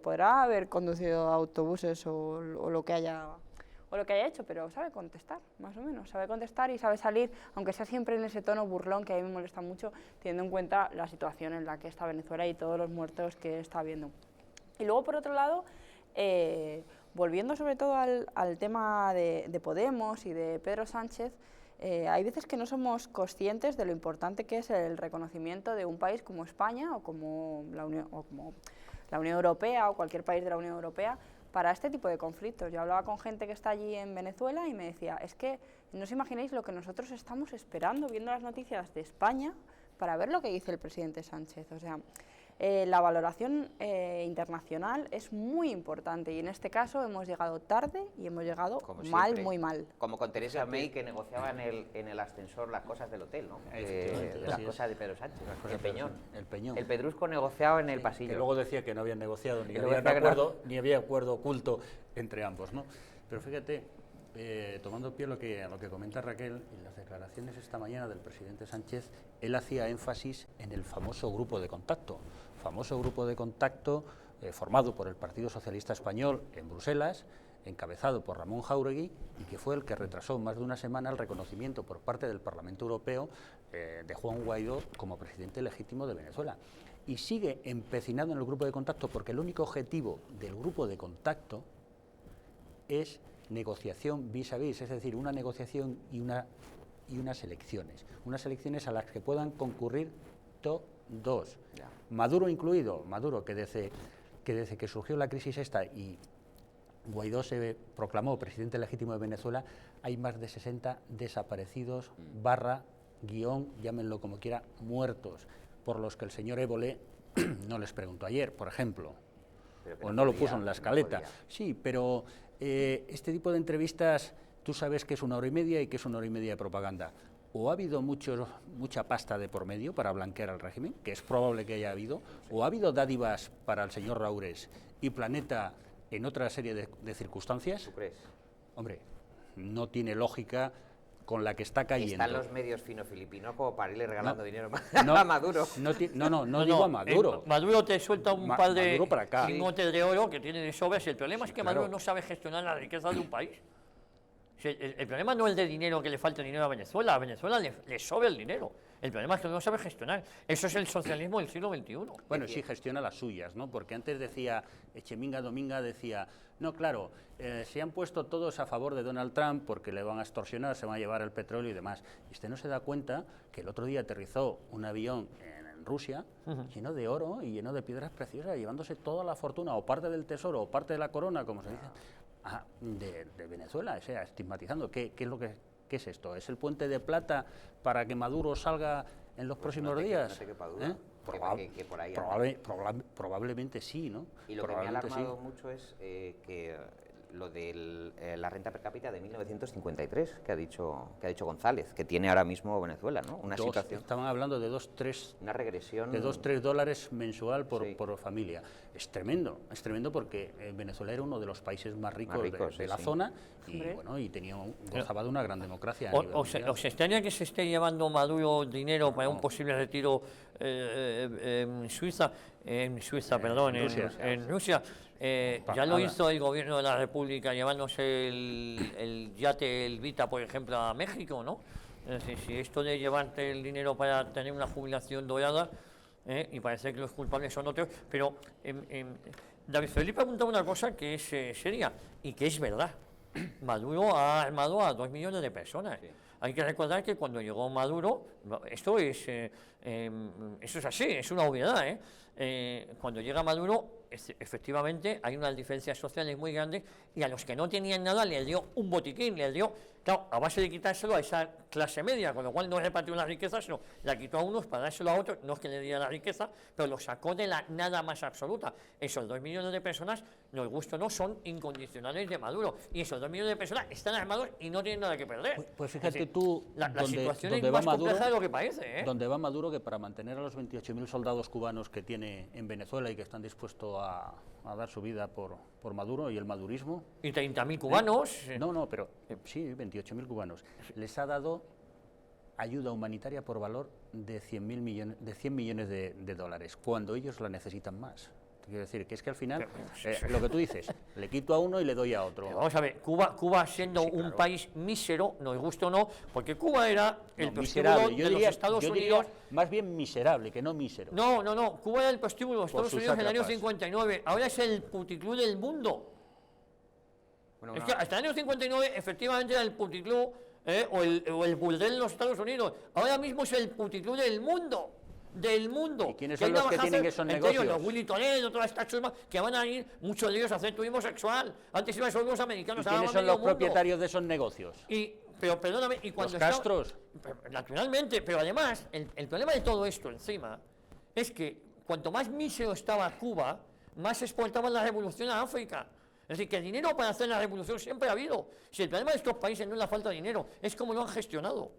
[SPEAKER 9] podrá haber conducido autobuses o lo que haya hecho, pero sabe contestar, más o menos, sabe contestar y sabe salir, aunque sea siempre en ese tono burlón que a mí me molesta mucho, teniendo en cuenta la situación en la que está Venezuela y todos los muertos que está habiendo. Y luego, por otro lado, volviendo sobre todo al tema de Podemos y de Pedro Sánchez, hay veces que no somos conscientes de lo importante que es el reconocimiento de un país como España o como la Unión Europea o cualquier país de la Unión Europea para este tipo de conflictos. Yo hablaba con gente que está allí en Venezuela y me decía, es que no os imagináis lo que nosotros estamos esperando viendo las noticias de España para ver lo que dice el presidente Sánchez. O sea, la valoración internacional es muy importante y en este caso hemos llegado tarde y hemos llegado mal, muy mal.
[SPEAKER 10] Como con Teresa May, que negociaba en el ascensor las cosas del hotel, ¿no? Las cosas de Pedro Sánchez, el Peñón.
[SPEAKER 8] El Peñón.
[SPEAKER 10] El Pedrusco negociado en el pasillo.
[SPEAKER 8] Que luego decía que no habían negociado, ni había acuerdo oculto entre ambos, ¿no? Pero fíjate, tomando pie a lo que comenta Raquel, en las declaraciones esta mañana del presidente Sánchez, él hacía énfasis en el famoso grupo de contacto formado por el Partido Socialista Español en Bruselas, encabezado por Ramón Jáuregui, y que fue el que retrasó más de una semana el reconocimiento por parte del Parlamento Europeo de Juan Guaidó como presidente legítimo de Venezuela. Y sigue empecinado en el grupo de contacto porque el único objetivo del grupo de contacto es negociación vis a vis, es decir, una negociación y unas elecciones a las que puedan concurrir todos, Maduro incluido, Maduro que desde que surgió la crisis esta y Guaidó se proclamó presidente legítimo de Venezuela, hay más de 60 desaparecidos, llámenlo como quiera, muertos, por los que el señor Évole no les preguntó ayer, por ejemplo, o no lo puso en la escaleta. Sí, pero este tipo de entrevistas, tú sabes que es 1 hora y media y que es 1 hora y media de propaganda. O ha habido mucha pasta de por medio para blanquear al régimen, que es probable que haya habido, o ha habido dádivas para el señor Raúres y Planeta en otra serie de circunstancias.
[SPEAKER 10] ¿Tú crees?
[SPEAKER 8] Hombre, no tiene lógica con la que está cayendo.
[SPEAKER 10] ¿Están los medios fino-filipinos como para irle regalando dinero a Maduro?
[SPEAKER 8] No digo a Maduro.
[SPEAKER 7] Maduro te suelta un par de lingotes
[SPEAKER 8] Sí.
[SPEAKER 7] de oro que tiene de sobras. El problema es que Maduro no sabe gestionar la riqueza de un país. El problema no es de dinero, que le falte dinero a Venezuela. A Venezuela le sobra el dinero. El problema es que no sabe gestionar. Eso es el socialismo del siglo XXI.
[SPEAKER 8] Bueno, sí gestiona las suyas, ¿no? Porque antes decía, Echeminga Dominga decía, no, claro, se han puesto todos a favor de Donald Trump porque le van a extorsionar, se van a llevar el petróleo y demás. Y usted no se da cuenta que el otro día aterrizó un avión en Rusia lleno de oro y lleno de piedras preciosas, llevándose toda la fortuna o parte del tesoro o parte de la corona, como se dice, de Venezuela, o sea, estigmatizando. ¿Qué es esto? ¿Es el puente de plata para que Maduro salga en los próximos días?
[SPEAKER 10] No te quepa duda. Que por ahí
[SPEAKER 8] probablemente sí, ¿no?
[SPEAKER 10] Y lo que me ha alarmado mucho es que lo de la renta per cápita de 1953 que ha dicho González, que tiene ahora mismo Venezuela, ¿no? Una situación.
[SPEAKER 8] Estaban hablando de 2-3
[SPEAKER 10] una regresión
[SPEAKER 8] de $2-3 mensual por familia. Es tremendo porque Venezuela era uno de los países más ricos de la zona y bueno, y gozaba de una gran democracia.
[SPEAKER 7] ¿Os extraña que se esté llevando Maduro dinero para un posible retiro en Rusia? Ya lo hizo el gobierno de la República llevándose el yate, el Vita, por ejemplo, a México, ¿no? Es decir, si esto de llevarte el dinero para tener una jubilación dorada, y parece que los culpables son otros, pero David Felipe preguntaba una cosa que es seria y que es verdad. Maduro ha armado a 2 millones de personas. Sí. Hay que recordar que cuando llegó Maduro, esto es así, es una obviedad, cuando llega Maduro, efectivamente hay unas diferencias sociales muy grandes y a los que no tenían nada les dio un botiquín, les dio, claro, a base de quitárselo a esa clase media, con lo cual no repartió la riqueza, sino la quitó a unos para dárselo a otros, no es que le diera la riqueza, pero lo sacó de la nada más absoluta. Esos 2 millones de personas, nos gusta o no, son incondicionales de Maduro, y esos 2 millones de personas están armados y no tienen nada que perder.
[SPEAKER 8] Pues fíjate tú,
[SPEAKER 7] la situación es más compleja de lo que parece,
[SPEAKER 8] Donde va Maduro, que para mantener a los 28.000 soldados cubanos que tiene en Venezuela y que están dispuestos a dar su vida por Maduro y el madurismo.
[SPEAKER 7] ¿Y 30.000 cubanos?
[SPEAKER 8] No, pero sí, 28.000 cubanos. Les ha dado ayuda humanitaria por valor de 100 millones de dólares, cuando ellos la necesitan más. Quiero decir, que es que al final, lo que tú dices, le quito a uno y le doy a otro.
[SPEAKER 7] Pero vamos a ver, Cuba siendo un país mísero, nos guste o no, porque Cuba era el prostíbulo de los Estados Unidos.
[SPEAKER 8] Más bien miserable, que no mísero.
[SPEAKER 7] No, Cuba era el prostíbulo de los Estados Unidos en el año 59, ahora es el puticlub del mundo. Bueno, es que hasta el año 59 efectivamente era el puticlub o el burdel de los Estados Unidos, ahora mismo es el puticlub del mundo. del mundo.
[SPEAKER 8] ¿Y quiénes
[SPEAKER 7] Que
[SPEAKER 8] son
[SPEAKER 7] hay
[SPEAKER 8] los que
[SPEAKER 7] navajazos,
[SPEAKER 8] tienen esos
[SPEAKER 7] entre ellos
[SPEAKER 8] negocios?
[SPEAKER 7] los Willy Toledo, todas estas chusmas, que van a ir, muchos de ellos, a hacer turismo sexual. Antes iban solo los
[SPEAKER 8] ¿Y
[SPEAKER 7] americanos, ahora
[SPEAKER 8] quiénes
[SPEAKER 7] va
[SPEAKER 8] son
[SPEAKER 7] medio
[SPEAKER 8] los
[SPEAKER 7] mundo.
[SPEAKER 8] propietarios de esos negocios?
[SPEAKER 7] Pero perdóname, y cuando
[SPEAKER 8] ¿Los Castros?
[SPEAKER 7] naturalmente, pero además, el problema de todo esto encima es que cuanto más mísero estaba Cuba, más exportaban la revolución a África. Es decir, que el dinero para hacer la revolución siempre ha habido. Si el problema de estos países no es la falta de dinero, es cómo lo han gestionado.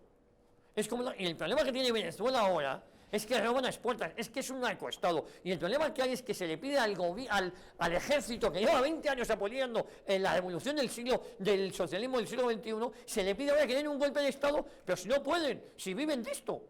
[SPEAKER 7] Y el problema que tiene Venezuela ahora es que roban a expuertas, es que es un narcoestado. Y el problema que hay es que se le pide al ejército, que lleva 20 años apoyando en la revolución del socialismo del siglo XXI, se le pide ahora que den un golpe de Estado, pero si no pueden, si viven de esto.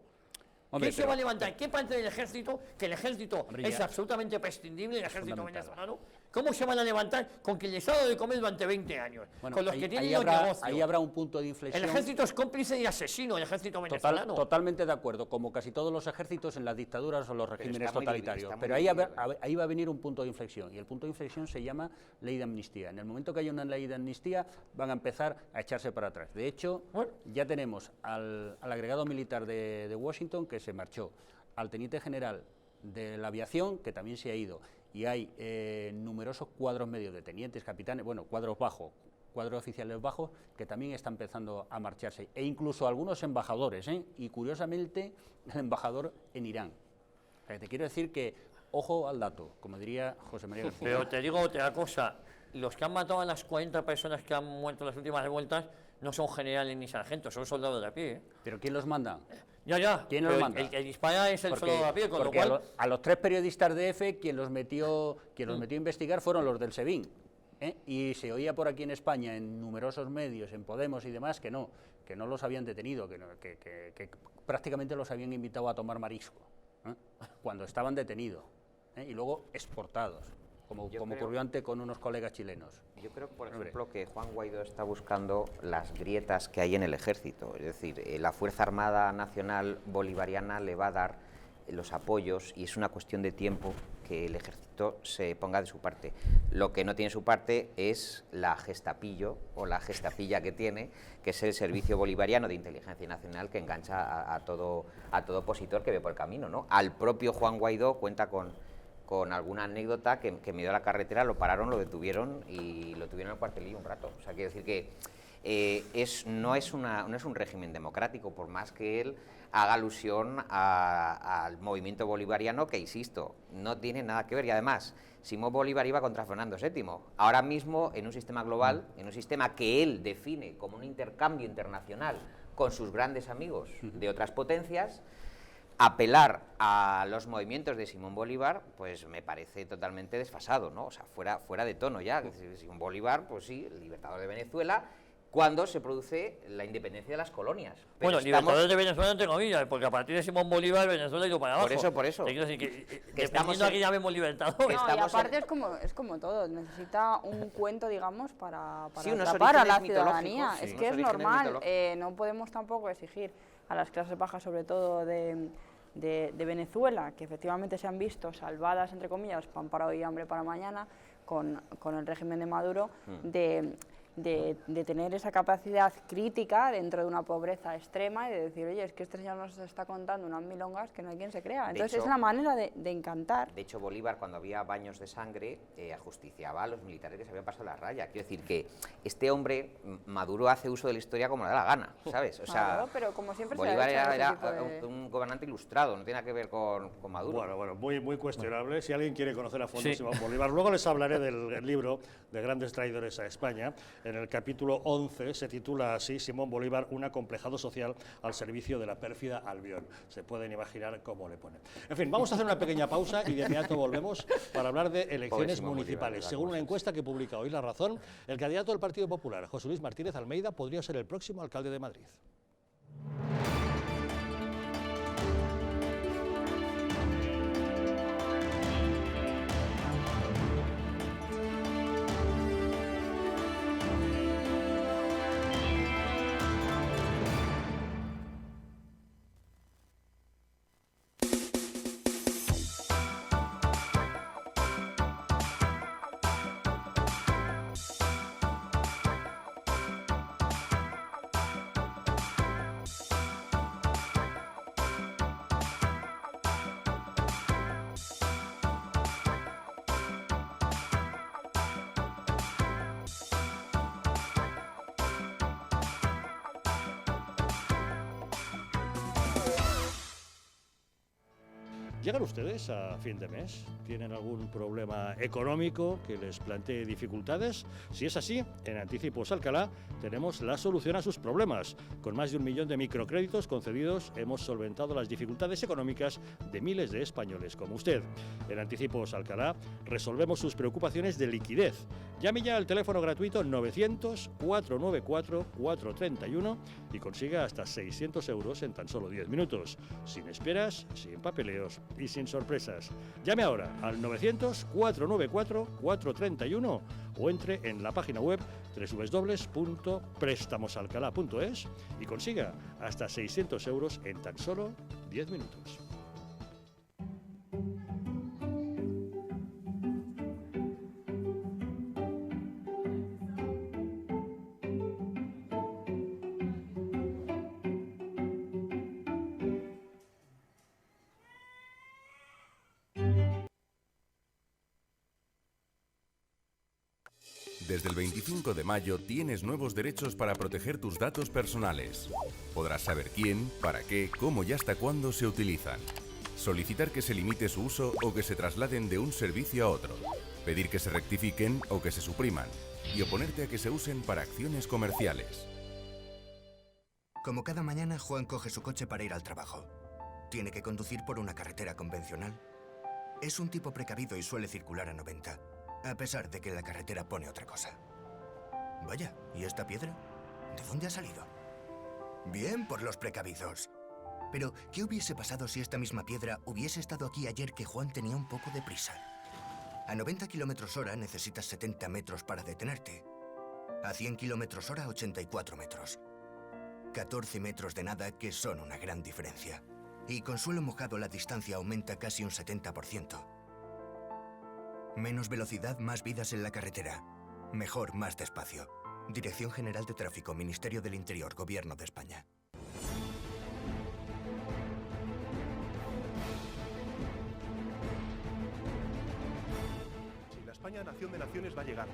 [SPEAKER 8] Hombre,
[SPEAKER 7] ¿Quién se va a levantar? ¿Qué parte del ejército? Que el ejército
[SPEAKER 8] Hombre,
[SPEAKER 7] es
[SPEAKER 8] ya.
[SPEAKER 7] absolutamente prescindible, el ejército
[SPEAKER 8] fundamental.
[SPEAKER 7] venezolano. ¿Cómo se van a levantar con que les ha dado de comer durante 20 años?
[SPEAKER 8] Bueno,
[SPEAKER 7] con los
[SPEAKER 8] ahí-
[SPEAKER 7] que tienen
[SPEAKER 8] ahí
[SPEAKER 7] los
[SPEAKER 8] habrá-
[SPEAKER 7] negocios.
[SPEAKER 8] ahí habrá un punto de inflexión.
[SPEAKER 7] El ejército es cómplice y asesino, el ejército venezolano.
[SPEAKER 8] Totalmente de acuerdo, como casi todos los ejércitos en las dictaduras o los regímenes
[SPEAKER 10] está muy
[SPEAKER 8] totalitarios.
[SPEAKER 10] está muy
[SPEAKER 8] Pero ahí
[SPEAKER 10] dividido,
[SPEAKER 8] ahí va a venir un punto de inflexión, y el punto de inflexión se llama ley de amnistía. En el momento que haya una ley de amnistía, van a empezar a echarse para atrás. De hecho, ya tenemos al agregado militar de Washington, que se marchó, al teniente general de la aviación, que también se ha ido, y hay numerosos cuadros medios de tenientes, capitanes, bueno, cuadros bajos, cuadros oficiales bajos, que también están empezando a marcharse, e incluso algunos embajadores, y curiosamente el embajador en Irán. O sea, te quiero decir que, ojo al dato, como diría José María García.
[SPEAKER 7] Pero te digo otra cosa, los que han matado a las 40 personas que han muerto en las últimas revueltas no son generales ni sargentos, son soldados de a pie.
[SPEAKER 8] ¿Pero quién los manda?
[SPEAKER 7] Ya.
[SPEAKER 8] ¿Quién
[SPEAKER 7] pero
[SPEAKER 8] los manda?
[SPEAKER 7] El que dispara es el
[SPEAKER 8] Porque-
[SPEAKER 7] soldado de a pie, con lo
[SPEAKER 8] porque
[SPEAKER 7] cual...
[SPEAKER 8] a los 3 periodistas de EFE, quien los metió a investigar fueron los del SEBIN. Y se oía por aquí en España, en numerosos medios, en Podemos y demás, que no los habían detenido, que prácticamente los habían invitado a tomar marisco, cuando estaban detenidos, y luego exportados, como
[SPEAKER 10] creo-
[SPEAKER 8] ocurrió antes con unos colegas chilenos.
[SPEAKER 10] Yo creo, por
[SPEAKER 8] Hombre.
[SPEAKER 10] ejemplo, que Juan Guaidó está buscando las grietas que hay en el ejército. Es decir, la Fuerza Armada Nacional Bolivariana le va a dar los apoyos y es una cuestión de tiempo que el ejército se ponga de su parte. Lo que no tiene su parte es la gestapillo o la gestapilla que tiene, que es el Servicio Bolivariano de Inteligencia Nacional, que engancha a todo opositor que ve por el camino, ¿no? Al propio Juan Guaidó cuenta con alguna anécdota que en medio de la carretera lo pararon, lo detuvieron y lo tuvieron en el cuartelillo un rato. O sea, quiero decir que no es un régimen democrático, por más que él haga alusión al movimiento bolivariano, que, insisto, no tiene nada que ver. Y además, Simón Bolívar iba contra Fernando VII. Ahora mismo, en un sistema global, en un sistema que él define como un intercambio internacional con sus grandes amigos de otras potencias, apelar a los movimientos de Simón Bolívar, pues me parece totalmente desfasado, ¿no? O sea, fuera de tono ya. Es decir, Simón Bolívar, pues sí, el libertador de Venezuela, cuando se produce la independencia de las colonias. Pero
[SPEAKER 7] Bueno,
[SPEAKER 10] estamos-
[SPEAKER 7] libertadores de Venezuela entre comillas, porque a partir de Simón Bolívar Venezuela ha ido para abajo.
[SPEAKER 10] Por eso.
[SPEAKER 7] Te quiero decir que
[SPEAKER 10] estamos
[SPEAKER 7] dependiendo a
[SPEAKER 10] en-
[SPEAKER 7] qué llamemos libertadores.
[SPEAKER 9] No, y
[SPEAKER 10] Estamos
[SPEAKER 9] aparte
[SPEAKER 10] en-
[SPEAKER 9] es como todo, necesita un cuento, digamos, para
[SPEAKER 10] Sí, unos
[SPEAKER 9] atrapar a la
[SPEAKER 10] orígenes
[SPEAKER 9] ciudadanía.
[SPEAKER 10] mitológicos,
[SPEAKER 9] Es
[SPEAKER 10] sí.
[SPEAKER 9] que
[SPEAKER 10] Unos
[SPEAKER 9] es
[SPEAKER 10] orígenes
[SPEAKER 9] normal,
[SPEAKER 10] mitológicos.
[SPEAKER 9] no podemos tampoco exigir a las clases bajas, sobre todo de Venezuela, que efectivamente se han visto salvadas, entre comillas, pan para hoy y hambre para mañana, con el régimen de Maduro, de tener esa capacidad crítica dentro de una pobreza extrema y de decir, oye, es que este señor nos está contando unas milongas que no hay quien se crea.
[SPEAKER 10] De
[SPEAKER 9] Entonces
[SPEAKER 10] hecho-
[SPEAKER 9] es una manera de encantar.
[SPEAKER 10] De hecho, Bolívar, cuando había baños de sangre, ajusticiaba a los militares que se habían pasado la raya. Quiero decir que este hombre, Maduro, hace uso de la historia como le da la gana, ¿sabes? O sea,
[SPEAKER 9] Claro, pero como siempre se ha
[SPEAKER 10] Bolívar
[SPEAKER 9] hecho
[SPEAKER 10] era
[SPEAKER 9] ese tipo de-
[SPEAKER 10] un gobernante ilustrado, no tiene nada que ver con Maduro.
[SPEAKER 1] Bueno, muy cuestionable. Si alguien quiere conocer a fondo
[SPEAKER 7] Sí.
[SPEAKER 1] Simón Bolívar, luego les hablaré del libro de Grandes Traidores a España. En el capítulo 11 se titula así: Simón Bolívar, un acomplejado social al servicio de la pérfida Albión. Se pueden imaginar cómo le pone. En fin, vamos a hacer una pequeña pausa y de inmediato volvemos para hablar de elecciones
[SPEAKER 10] Simón Bolívar,
[SPEAKER 1] municipales.
[SPEAKER 10] ¿verdad?
[SPEAKER 1] Según
[SPEAKER 10] ¿Cómo
[SPEAKER 1] una
[SPEAKER 10] es?
[SPEAKER 1] encuesta que publica hoy La Razón, el candidato del Partido Popular, José Luis Martínez Almeida, podría ser el próximo alcalde de Madrid. ¿Llegan ustedes a fin de mes? ¿Tienen algún problema económico que les plantee dificultades? Si es así, en Anticipos Alcalá tenemos la solución a sus problemas. Con más de 1 millón de microcréditos concedidos, hemos solventado las dificultades económicas de miles de españoles como usted. En Anticipos Alcalá resolvemos sus preocupaciones de liquidez. Llame ya al teléfono gratuito 900-494-431 y consiga hasta 600 euros en tan solo 10 minutos. Sin esperas, sin papeleos y sin sorpresas. Llame ahora al 900-494-431 o entre en la página web www.prestamosalcalá.es y consiga hasta 600 euros en tan solo 10 minutos.
[SPEAKER 11] Desde el 25 de mayo tienes nuevos derechos para proteger tus datos personales. Podrás saber quién, para qué, cómo y hasta cuándo se utilizan. Solicitar que se limite su uso o que se trasladen de un servicio a otro. Pedir que se rectifiquen o que se supriman. Y oponerte a que se usen para acciones comerciales.
[SPEAKER 12] Como cada mañana, Juan coge su coche para ir al trabajo. Tiene que conducir por una carretera convencional. Es un tipo precavido y suele circular a 90. A pesar de que la carretera pone otra cosa. Vaya, ¿y esta piedra? ¿De dónde ha salido? Bien por los precavidos. Pero, ¿qué hubiese pasado si esta misma piedra hubiese estado aquí ayer que Juan tenía un poco de prisa? A 90 km/h necesitas 70 metros para detenerte. A 100 km/h, 84 metros. 14 metros de nada que son una gran diferencia. Y con suelo mojado la distancia aumenta casi un 70%. Menos velocidad, más vidas en la carretera. Mejor, más despacio. Dirección General de Tráfico, Ministerio del Interior, Gobierno de España.
[SPEAKER 5] Si la España nación de naciones va a llegar.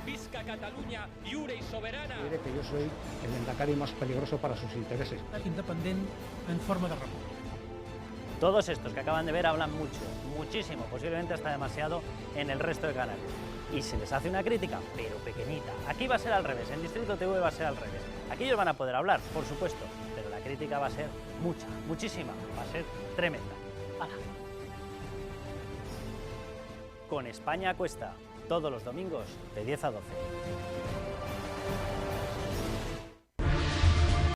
[SPEAKER 13] Visca Catalunya, lliure y soberana.
[SPEAKER 14] Diré que yo soy el endacari más peligroso para sus intereses.
[SPEAKER 15] Independent en forma de república.
[SPEAKER 16] Todos estos que acaban de ver hablan mucho, muchísimo, posiblemente hasta demasiado en el resto de canales. Y se les hace una crítica, pero pequeñita. Aquí va a ser al revés, en Distrito TV va a ser al revés. Aquí ellos van a poder hablar, por supuesto, pero la crítica va a ser mucha, muchísima, va a ser tremenda. ¡Hala! Con España Cuesta, todos los domingos de 10 a 12.